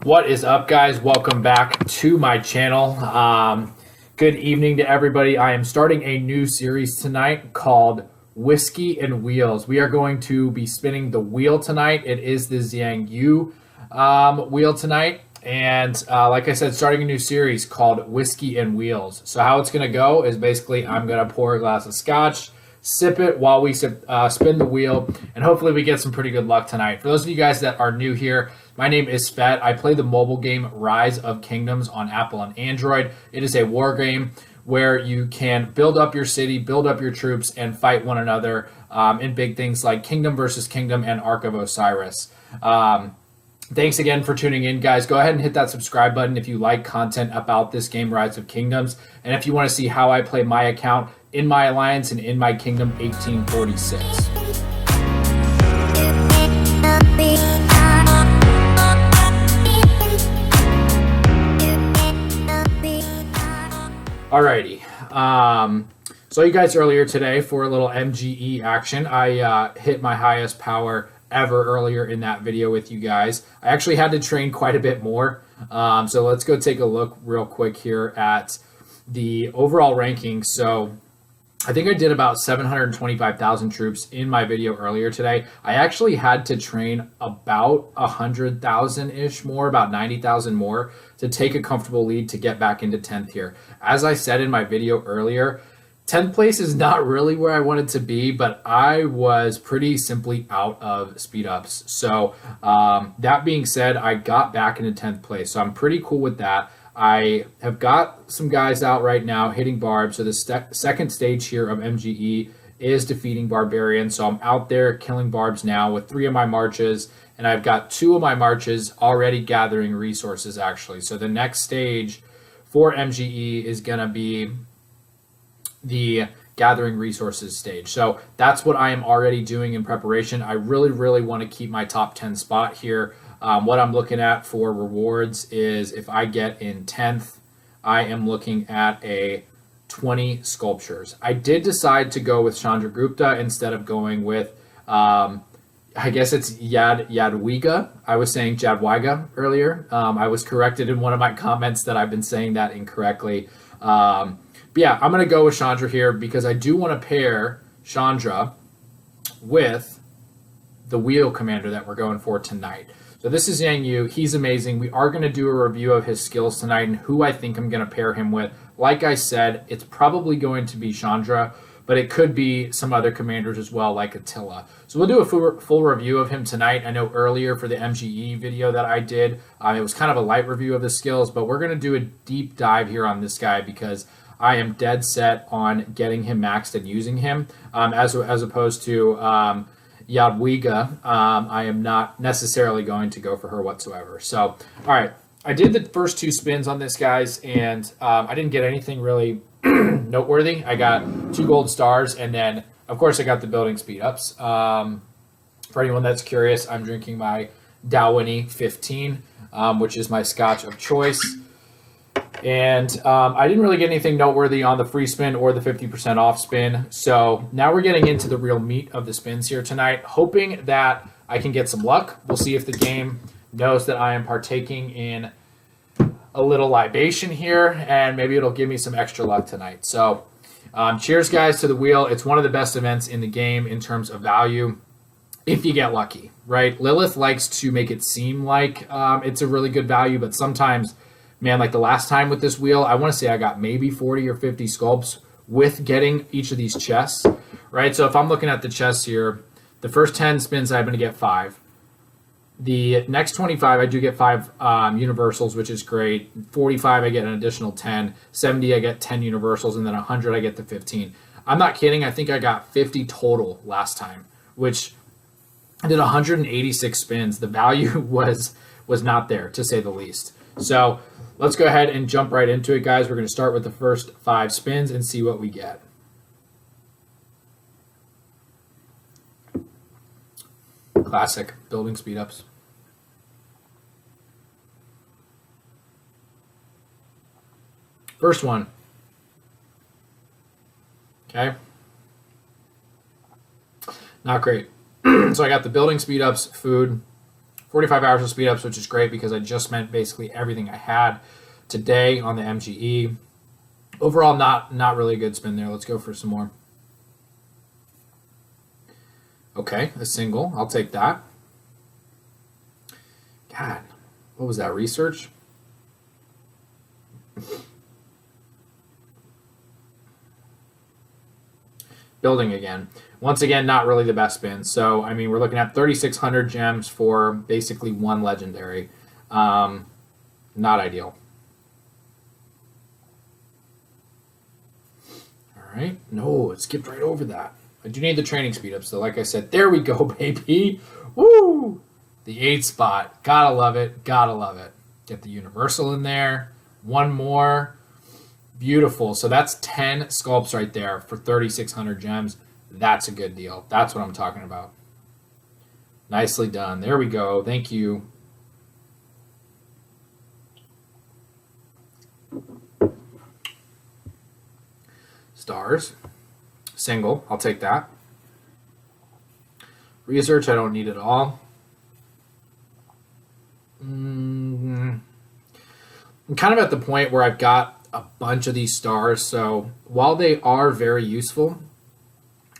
What is up, guys? Welcome back to my channel. Good evening to everybody. I am starting a new series tonight called Whiskey and Wheels. We are going to be spinning the wheel tonight. It is the Xiang Yu wheel tonight. And like I said, starting a new series called Whiskey and Wheels. So how it's going to go is basically I'm going to pour a glass of scotch, sip it while we spin the wheel, and hopefully we get some pretty good luck tonight. For those of you guys that are new here, my name is Fet. I play the mobile game Rise of Kingdoms on Apple and Android. It is a war game where you can build up your city, build up your troops, and fight one another in big things like Kingdom versus Kingdom and Ark of Osiris. Thanks again for tuning in, guys. Go ahead and hit that subscribe button if you like content about this game, Rise of Kingdoms. And if you want to see how I play my account in my alliance and in my kingdom 1846. Alrighty. So you guys earlier today for a little MGE action. I hit my highest power ever earlier in that video with you guys. I actually had to train quite a bit more. So let's go take a look real quick here at the overall ranking. So I think I did about 725,000 troops in my video earlier today. I actually had to train about 100,000-ish more, about 90,000 more to take a comfortable lead to get back into 10th here. As I said in my video earlier, 10th place is not really where I wanted to be, but I was pretty simply out of speed ups. So that being said, I got back into 10th place. So I'm pretty cool with that. I have got some guys out right now hitting barbs. So the second stage here of MGE is defeating barbarians. So I'm out there killing barbs now with 3 of my marches, and I've got 2 of my marches already gathering resources actually. So the next stage for MGE is going to be the gathering resources stage. So that's what I am already doing in preparation. I really want to keep my top 10 spot here. What I'm looking at for rewards is if I get in 10th, I am looking at a 20 sculptures. I did decide to go with Chandragupta instead of going with, I guess it's Yadwiga. I was saying Jadwiga earlier. I was corrected in one of my comments that I've been saying that incorrectly. But yeah, I'm going to go with Chandra here because I do want to pair Chandra with the wheel commander that we're going for tonight. So this is Xiang Yu. He's amazing. We are going to do a review of his skills tonight and who I think I'm going to pair him with. Like I said, it's probably going to be Chandra, but it could be some other commanders as well, like Attila. So we'll do a full review of him tonight. I know earlier for the MGE video that I did, it was kind of a light review of the skills, but we're going to do a deep dive here on this guy because I am dead set on getting him maxed and using him as opposed to Yadwiga. I am not necessarily going to go for her whatsoever. So, all right, I did the first 2 spins on this, guys, and I didn't get anything really noteworthy. I got 2 gold stars, and then, of course, I got the building speed ups. For anyone that's curious, I'm drinking my Dalwhinnie 15, which is my scotch of choice. And I didn't really get anything noteworthy on the free spin or the 50% off spin. So now we're getting into the real meat of the spins here tonight, hoping that I can get some luck. We'll see if the game knows that I am partaking in a little libation here, and maybe it'll give me some extra luck tonight. So cheers, guys, to the wheel. It's one of the best events in the game in terms of value if you get lucky, right? Lilith likes to make it seem like it's a really good value, but sometimes, man, like the last time with this wheel, I want to say I got maybe 40 or 50 sculpts with getting each of these chests, right? So if I'm looking at the chests here, the first 10 spins, I'm going to get 5. The next 25, I do get 5 universals, which is great. 45, I get an additional 10. 70, I get 10 universals, and then 100, I get the 15. I'm not kidding. I think I got 50 total last time, which I did 186 spins. The value was not there, to say the least. So let's go ahead and jump right into it, guys. We're going to start with the first 5 spins and see what we get. Classic building speed ups. First one. Okay. Not great. So I got the building speed ups, food, 45 hours of speed ups, which is great because I just spent basically everything I had today on the MGE. Overall, not really a good spin there. Let's go for some more. Okay, a single. I'll take that. God, what was that? Research? Building again. Once again, not really the best spin. So, I mean, we're looking at 3,600 gems for basically one legendary. Not ideal. All right. No, it skipped right over that. I do need the training speed up. So, like I said, there we go, baby. Woo! The 8 spot. Gotta love it. Gotta love it. Get the universal in there. One more. Beautiful. So that's 10 sculpts right there for 3,600 gems. That's a good deal. That's what I'm talking about. Nicely done. There we go. Thank you. Stars. Single. I'll take that. Research. I don't need it all. I'm kind of at the point where I've got a bunch of these stars, so while they are very useful,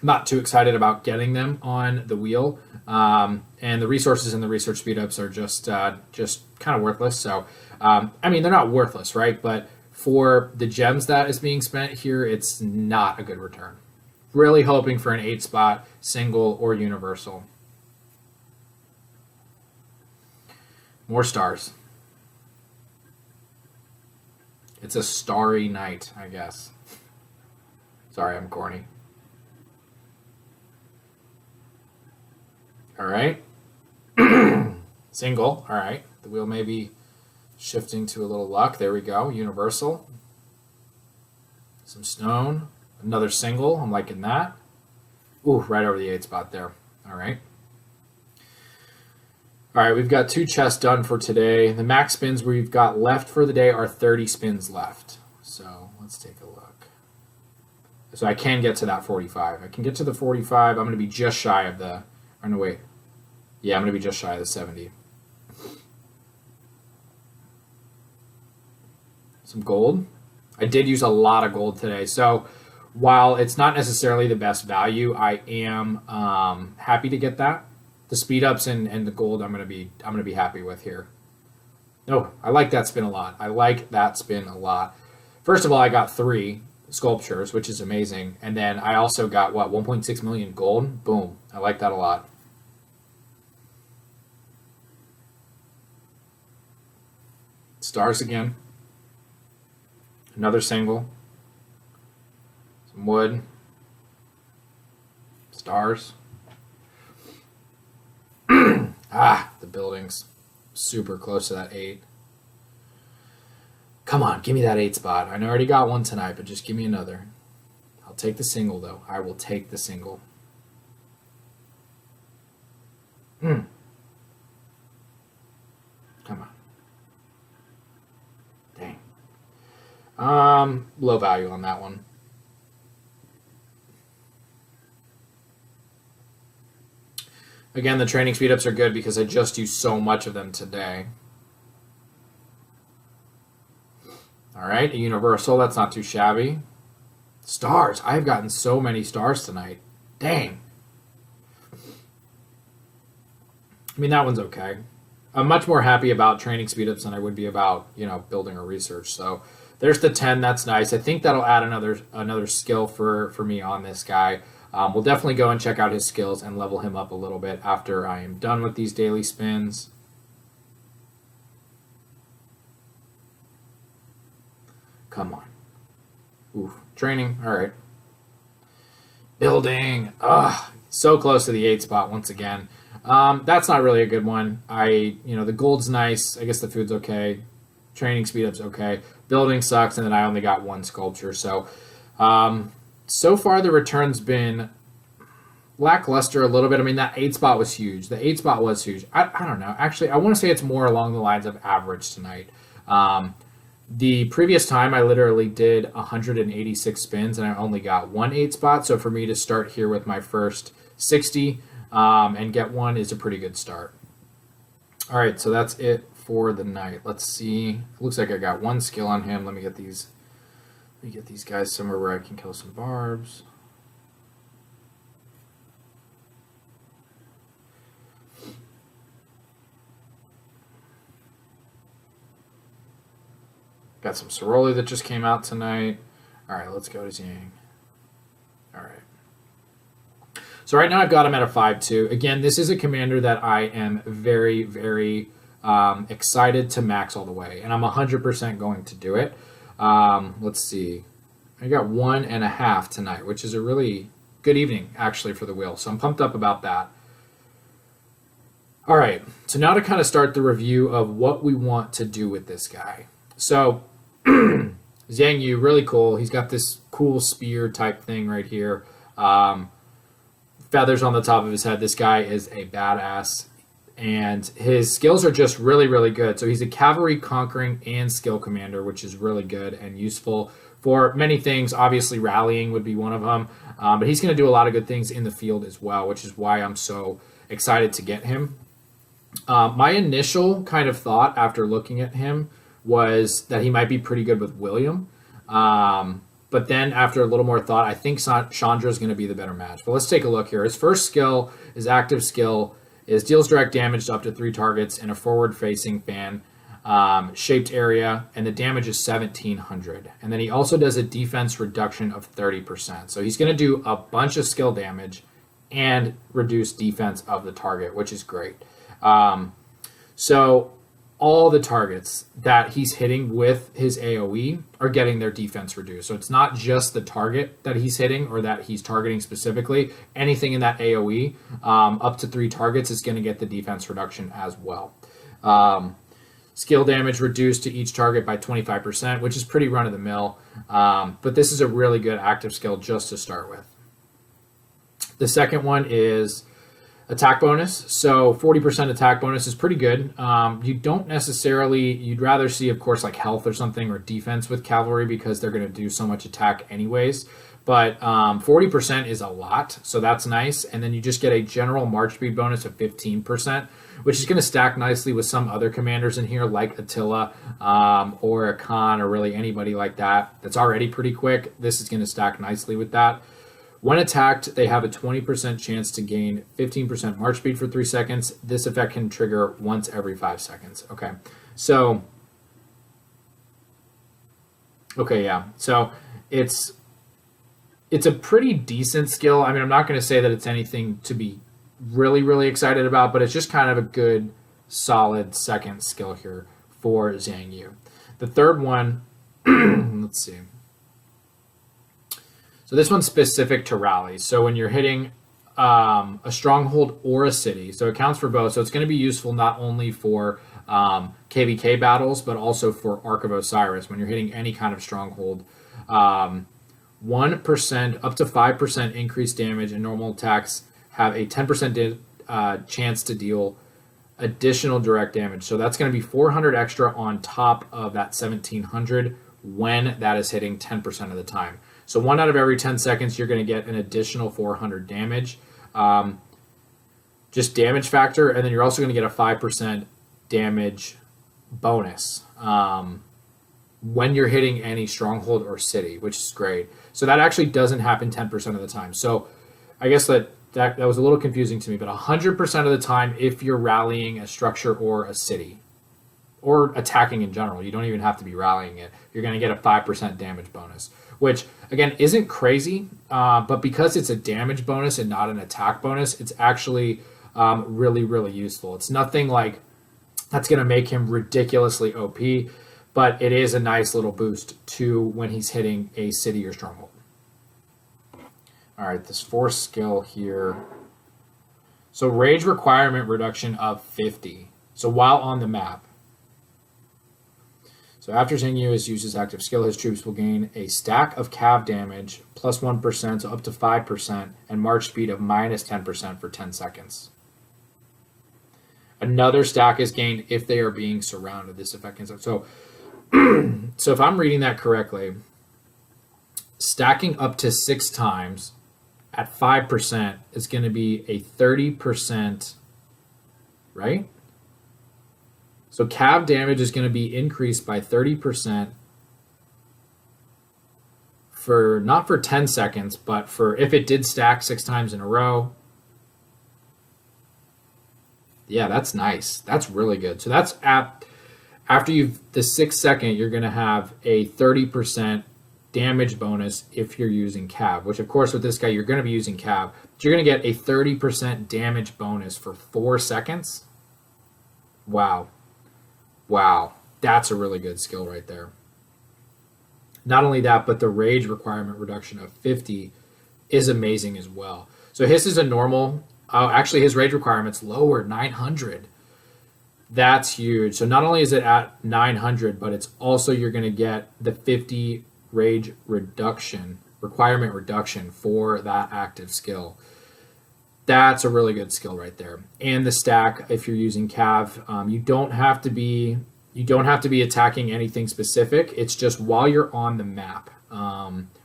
I'm not too excited about getting them on the wheel, and the resources and the research speedups are just kind of worthless. So, I mean, they're not worthless, right? But for the gems that is being spent here, it's not a good return. Really hoping for an 8 spot, single, or universal. More stars. It's a starry night, I guess. Sorry, I'm corny. All right. Single. All right. The wheel may be shifting to a little luck. There we go. Universal. Some stone. Another single. I'm liking that. Ooh, right over the 8 spot there. All right. All right, we've got 2 chests done for today. The max spins we've got left for the day are 30 spins left. So let's take a look. So I can get to that 45. I can get to the 45. I'm going to be just shy of the... Oh, no, wait. Yeah, I'm going to be just shy of the 70. Some gold. I did use a lot of gold today. So while it's not necessarily the best value, I am happy to get that. The speed ups and the gold I'm gonna be happy with here. No, I like that spin a lot. I like that spin a lot. First of all, I got 3 sculptures, which is amazing. And then I also got, what, 1.6 million gold? Boom. I like that a lot. Stars again. Another single. Some wood. Stars. The buildings. Super close to that 8. Come on, give me that 8 spot. I already got one tonight, but just give me another. I'll take the single, though. I will take the single. Come on. Dang. Low value on that one. Again, the training speedups are good because I just used so much of them today. All right, a universal. That's not too shabby. Stars. I've gotten so many stars tonight. Dang. I mean, that one's okay. I'm much more happy about training speedups than I would be about, building or research. So there's the 10. That's nice. I think that'll add another skill for me on this guy. We'll definitely go and check out his skills and level him up a little bit after I am done with these daily spins. Come on. Oof. Training. All right. Building. So close to the 8 spot once again. That's not really a good one. The gold's nice. I guess the food's okay. Training speed up's okay. Building sucks, and then I only got 1 sculpture. So, so far the return's been lackluster a little bit. I mean, that 8 spot was huge. The 8 spot was huge. I don't know. Actually, I want to say it's more along the lines of average tonight. The previous time I literally did 186 spins and I only got 1 8 spot. So for me to start here with my first 60 and get 1 is a pretty good start. All right, so that's it for the night. Let's see. It looks like I got one skill on him. Let me get these guys somewhere where I can kill some barbs. Got some Soroli that just came out tonight. All right, let's go to Xiang. All right. So right now I've got him at a 5-2. Again, this is a commander that I am very, very excited to max all the way. And I'm 100% going to do it. Let's see. I got 1.5 tonight, which is a really good evening, actually, for the wheel. So I'm pumped up about that. All right. So now to kind of start the review of what we want to do with this guy. So Xiang Yu, really cool. He's got this cool spear type thing right here. Feathers on the top of his head. This guy is a badass. And his skills are just really, really good. So he's a cavalry, conquering, and skill commander, which is really good and useful for many things. Obviously, rallying would be one of them. But he's going to do a lot of good things in the field as well, which is why I'm so excited to get him. My initial kind of thought after looking at him was that he might be pretty good with William. But then after a little more thought, I think Chandra is going to be the better match. But let's take a look here. His first skill, his active skill, is deals direct damage to up to 3 targets in a forward-facing fan shaped area, and the damage is 1,700. And then he also does a defense reduction of 30%. So he's going to do a bunch of skill damage and reduce defense of the target, which is great. So all the targets that he's hitting with his AoE are getting their defense reduced. So it's not just the target that he's hitting or that he's targeting specifically. Anything in that AoE up to 3 targets is going to get the defense reduction as well. Skill damage reduced to each target by 25%, which is pretty run-of-the-mill. But this is a really good active skill just to start with. The second one is attack bonus. So 40% attack bonus is pretty good. You don't necessarily, you'd rather see, of course, like health or something or defense with cavalry because they're going to do so much attack anyways. But 40% is a lot, so that's nice. And then you just get a general march speed bonus of 15%, which is going to stack nicely with some other commanders in here like Attila or a Khan or really anybody like that that's already pretty quick. This is going to stack nicely with that. When attacked, they have a 20% chance to gain 15% march speed for 3 seconds. This effect can trigger once every 5 seconds. Okay, so it's a pretty decent skill. I mean, I'm not going to say that it's anything to be really, really excited about, but it's just kind of a good, solid second skill here for Xiang Yu. The third one, let's see. So this one's specific to rallies. So when you're hitting a stronghold or a city, so it counts for both. So it's going to be useful not only for KVK battles, but also for Ark of Osiris. When you're hitting any kind of stronghold, 1% up to 5% increased damage, and normal attacks have a 10% chance to deal additional direct damage. So that's going to be 400 extra on top of that 1,700 when that is hitting 10% of the time. So 1 out of every 10 seconds, you're going to get an additional 400 damage, just damage factor, and then you're also going to get a 5% damage bonus when you're hitting any stronghold or city, which is great. So that actually doesn't happen 10% of the time. So I guess that was a little confusing to me, but 100% of the time, if you're rallying a structure or a city, or attacking in general, you don't even have to be rallying it, you're going to get a 5% damage bonus, which again isn't crazy, but because it's a damage bonus and not an attack bonus, it's actually really, really useful. It's nothing like that's going to make him ridiculously OP, but it is a nice little boost to when he's hitting a city or stronghold. All right, this fourth skill here. So rage requirement reduction of 50. So while on the map. So after Xiang Yu has used his active skill, his troops will gain a stack of cav damage plus 1%, so up to 5%, and march speed of minus 10% for 10 seconds. Another stack is gained if they are being surrounded. This effect can so if I'm reading that correctly, stacking up to 6 times at 5% is going to be a 30%, right? So cav damage is going to be increased by 30% for, not for 10 seconds, but for if it did stack 6 times in a row. Yeah, that's nice. That's really good. So that's after you've the 6th second, you're going to have a 30% damage bonus if you're using cav, which of course with this guy, you're going to be using cav. But you're going to get a 30% damage bonus for 4 seconds. Wow. Wow. That's a really good skill right there. Not only that, but the rage requirement reduction of 50 is amazing as well. So his is a normal, actually his rage requirement's lower, 900. That's huge. So not only is it at 900, but it's also, you're going to get the 50 rage reduction, requirement reduction for that active skill. That's a really good skill right there. And the stack, if you're using cav, you don't have to be attacking anything specific. It's just while you're on the map,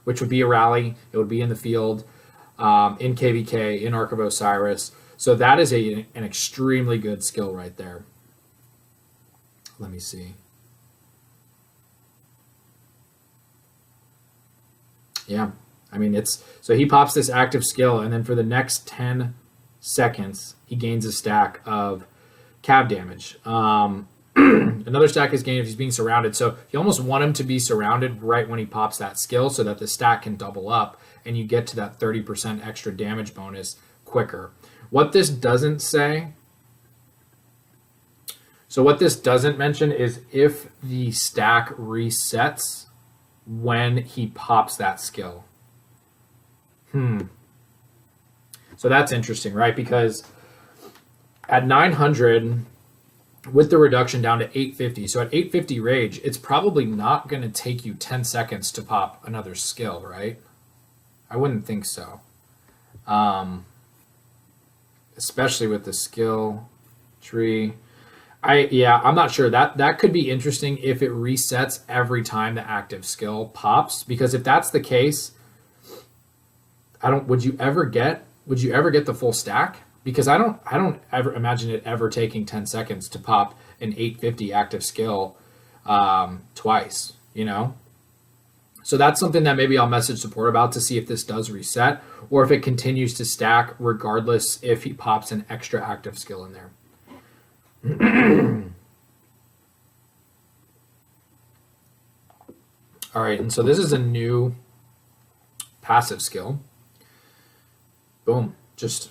which would be a rally. It would be in the field, in KVK, in Ark of Osiris. So that is an extremely good skill right there. Let me see. Yeah, I mean, so he pops this active skill, and then for the next 10 seconds, he gains a stack of cav damage. Another stack is gained if he's being surrounded. So you almost want him to be surrounded right when he pops that skill so that the stack can double up and you get to that 30% extra damage bonus quicker. What this doesn't say, so what this doesn't mention is if the stack resets when he pops that skill. So that's interesting, right? Because at 900, with the reduction down to 850, so at 850 rage, it's probably not going to take you 10 seconds to pop another skill, right? I wouldn't think so. Especially with the skill tree. I'm not sure. That could be interesting if it resets every time the active skill pops, because if that's the case, would you ever get the full stack? Because I don't ever imagine it ever taking 10 seconds to pop an 850 active skill twice, you know? So that's something that maybe I'll message support about to see if this does reset or if it continues to stack regardless if he pops an extra active skill in there. All right, and so this is a new passive skill. Boom, just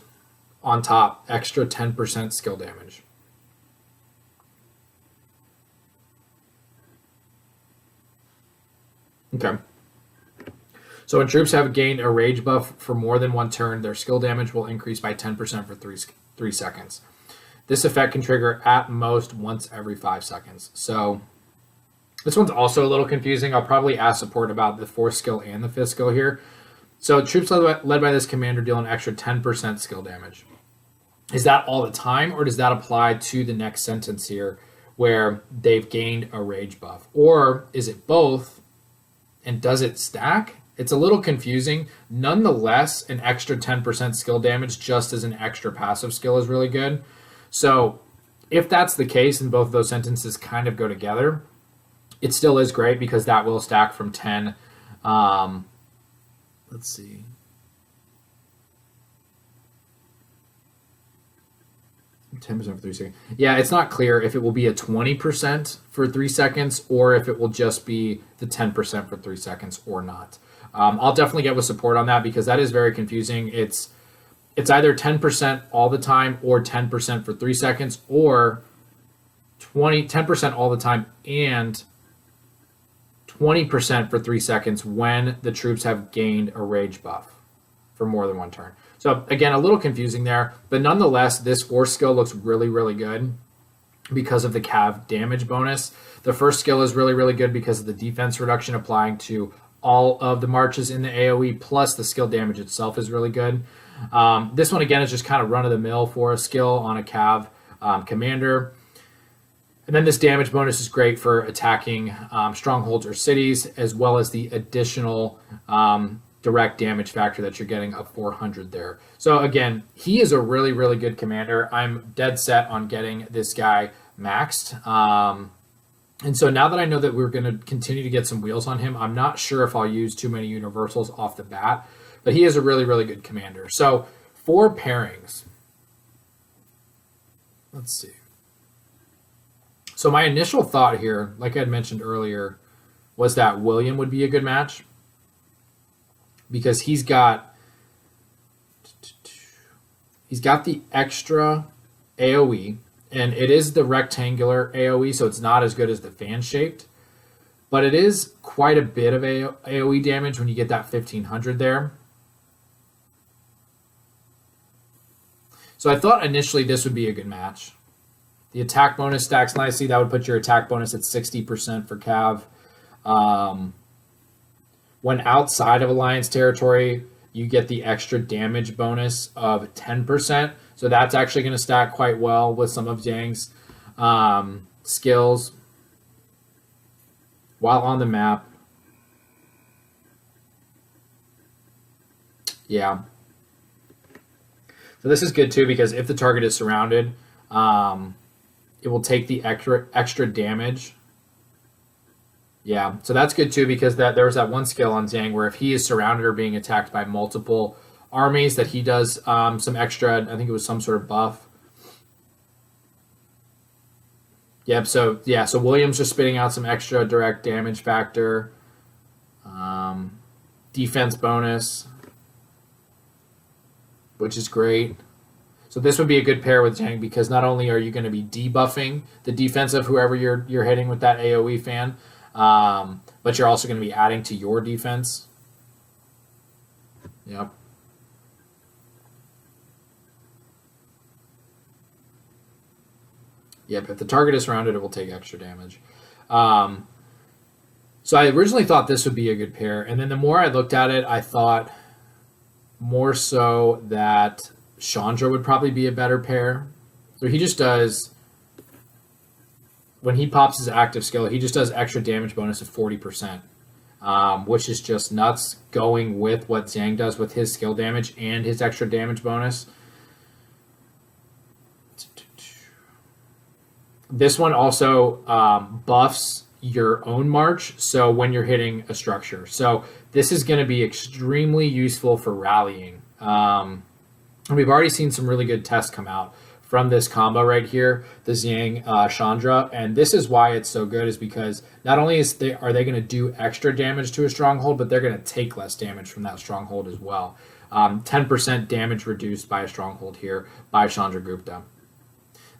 on top, extra 10% skill damage. Okay. So when troops have gained a rage buff for more than one turn, their skill damage will increase by 10% for 3 seconds. This effect can trigger at most once every 5 seconds. So this one's also a little confusing. I'll probably ask support about the 4th skill and the 5th skill here. So troops led by this commander deal an extra 10% skill damage. Is that all the time, or does that apply to the next sentence here where they've gained a rage buff? Or is it both, and does it stack? It's a little confusing. Nonetheless, an extra 10% skill damage just as an extra passive skill is really good. So if that's the case and both of those sentences kind of go together, it still is great because that will stack from 10. Let's see. $10% for 3 seconds. Yeah, it's not clear if it will be a 20% for 3 seconds or if it will just be the 10% for 3 seconds or not. I'll definitely get with support on that because that is very confusing. It's either 10% all the time or 10% for 3 seconds or 10% all the time and 20% for 3 seconds when the troops have gained a rage buff for more than one turn. So again, a little confusing there, but nonetheless, this 4th skill looks really, really good because of the cav damage bonus. The 1st skill is really, really good because of the defense reduction applying to all of the marches in the AoE, plus the skill damage itself is really good. This one, again, is just kind of run-of-the-mill for a skill on a cav commander. And then this damage bonus is great for attacking strongholds or cities, as well as the additional direct damage factor that you're getting of 400 there. So again, he is a really, really good commander. I'm dead set on getting this guy maxed. And so now that I know that we're going to continue to get some wheels on him, I'm not sure if I'll use too many universals off the bat, but he is a really, really good commander. So for pairings, let's see. So my initial thought here, like I had mentioned earlier, was that William would be a good match because he's got the extra AoE, and it is the rectangular AoE, so it's not as good as the fan-shaped, but it is quite a bit of AoE damage when you get that 1500 there. So I thought initially this would be a good match. The attack bonus stacks nicely. That would put your attack bonus at 60% for Cav. When outside of Alliance territory, you get the extra damage bonus of 10%. So that's actually going to stack quite well with some of Xiang's skills while on the map. Yeah. So this is good too because if the target is surrounded, it will take the extra damage. Yeah, so that's good too because there was that one skill on Xiang where if he is surrounded or being attacked by multiple armies, that he does some extra. I think it was some sort of buff. Yep. So yeah. So Williams just spitting out some extra direct damage factor, defense bonus, which is great. So this would be a good pair with Xiang because not only are you going to be debuffing the defense of whoever you're hitting with that AoE fan, but you're also going to be adding to your defense. Yep. Yep, if the target is surrounded, it will take extra damage. So I originally thought this would be a good pair, and then the more I looked at it, I thought more so that Chandra would probably be a better pair. So he just does, when he pops his active skill, he just does extra damage bonus of 40%, which is just nuts going with what Xiang does with his skill damage and his extra damage bonus. This one also buffs your own march, so when you're hitting a structure. So this is going to be extremely useful for rallying. And we've already seen some really good tests come out from this combo right here, the Xiang Chandra, and this is why it's so good, is because not only are they going to do extra damage to a stronghold, but they're going to take less damage from that stronghold as well. 10% damage reduced by a stronghold here by Chandragupta.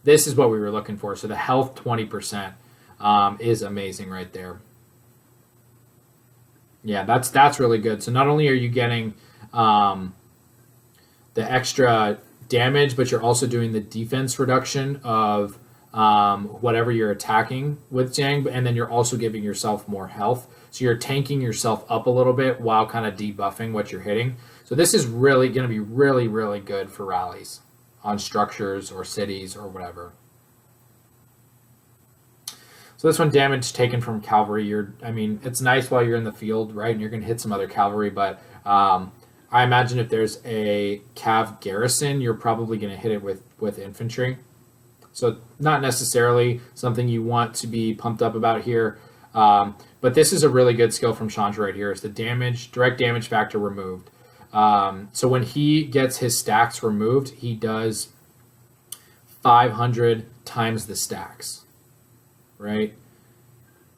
This is what we were looking for. So the health 20% is amazing right there. Yeah, that's really good. So not only are you getting the extra damage, but you're also doing the defense reduction of whatever you're attacking with Xiang, and then you're also giving yourself more health. So you're tanking yourself up a little bit while kind of debuffing what you're hitting. So this is really going to be really, really good for rallies on structures or cities or whatever. So this one, damage taken from cavalry. It's nice while you're in the field, right? And you're going to hit some other cavalry, but I imagine if there's a cav garrison, you're probably going to hit it with infantry. So not necessarily something you want to be pumped up about here. But this is a really good skill from Chandra right here. It's the direct damage factor removed. So when he gets his stacks removed, he does 500 times the stacks, right?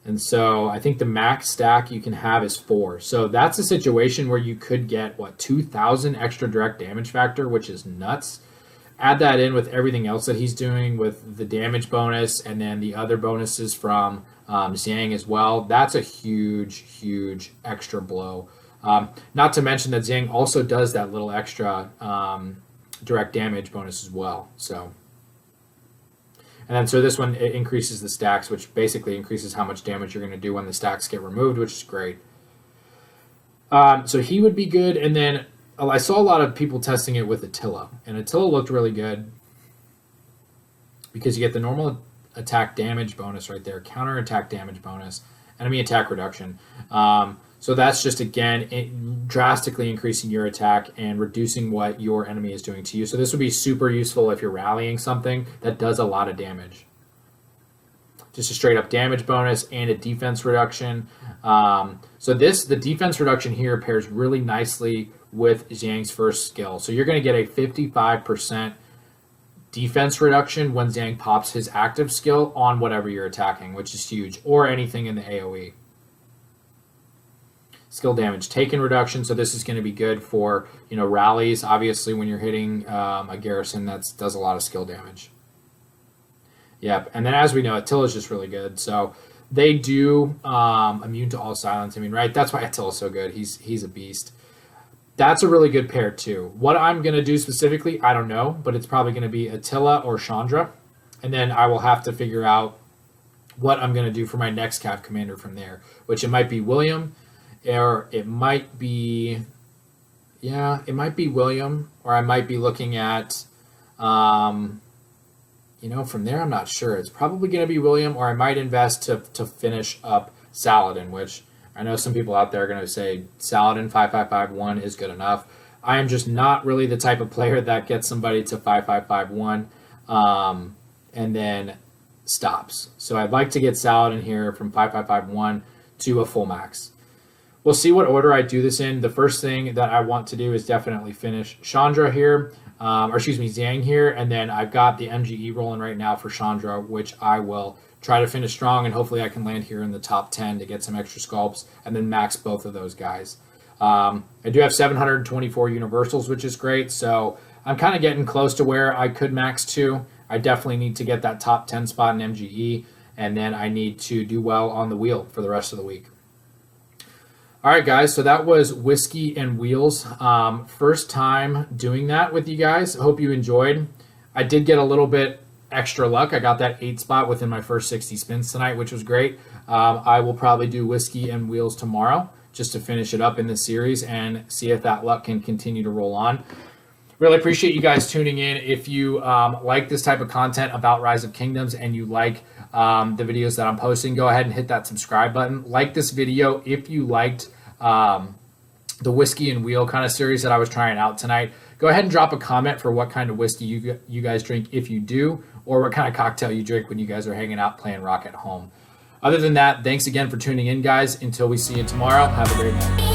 And so I think the max stack you can have is 4. So that's a situation where you could get, 2,000 extra direct damage factor, which is nuts. Add that in with everything else that he's doing with the damage bonus and then the other bonuses from Xiang as well. That's a huge, huge extra blow. Not to mention that Xiang also does that little extra direct damage bonus as well. And then so this one, it increases the stacks, which basically increases how much damage you're going to do when the stacks get removed, which is great. So he would be good. And then I saw a lot of people testing it with Attila, and Attila looked really good because you get the normal attack damage bonus right there, counter attack damage bonus, enemy attack reduction. So that's just, again, drastically increasing your attack and reducing what your enemy is doing to you. So this would be super useful if you're rallying something that does a lot of damage. just a straight up damage bonus and a defense reduction. So the defense reduction here pairs really nicely with Xiang's first skill. So you're going to get a 55% defense reduction when Xiang pops his active skill on whatever you're attacking, which is huge, or anything in the AoE. Skill damage taken reduction, so this is going to be good for, you know, rallies. Obviously, when you're hitting a garrison, that does a lot of skill damage. Yep, and then as we know, Attila's just really good. So they do immune to all silence. I mean, right? That's why Attila's so good. He's a beast. That's a really good pair too. What I'm going to do specifically, I don't know, but it's probably going to be Attila or Chandra. And then I will have to figure out what I'm going to do for my next Cav commander from there, which it might be William, or it might be, yeah, it might be William, or I might be looking at, you know, from there, I'm not sure. It's probably going to be William, or I might invest to finish up Saladin, which I know some people out there are going to say Saladin 5551 is good enough. I am just not really the type of player that gets somebody to 5551 and then stops. So I'd like to get Saladin here from 5551 to a full max. We'll see what order I do this in. The first thing that I want to do is definitely finish Chandra here, or excuse me, Xiang here, and then I've got the MGE rolling right now for Chandra, which I will try to finish strong, and hopefully I can land here in the top 10 to get some extra sculpts and then max both of those guys. I do have 724 universals, which is great, so I'm kind of getting close to where I could max to. I definitely need to get that top 10 spot in MGE, and then I need to do well on the wheel for the rest of the week. All right, guys, so that was Whiskey and Wheels. First time doing that with you guys. Hope you enjoyed. I did get a little bit extra luck. I got that 8 spot within my first 60 spins tonight, which was great. I will probably do Whiskey and Wheels tomorrow just to finish it up in the series and see if that luck can continue to roll on. Really appreciate you guys tuning in. If you like this type of content about Rise of Kingdoms and you like the videos that I'm posting, go ahead and hit that subscribe button. Like this video if you liked the Whiskey and Wheel kind of series that I was trying out tonight. Go ahead and drop a comment for what kind of whiskey you guys drink if you do, or what kind of cocktail you drink when you guys are hanging out playing rock at home. Other than that, thanks again for tuning in, guys. Until we see you tomorrow, have a great night.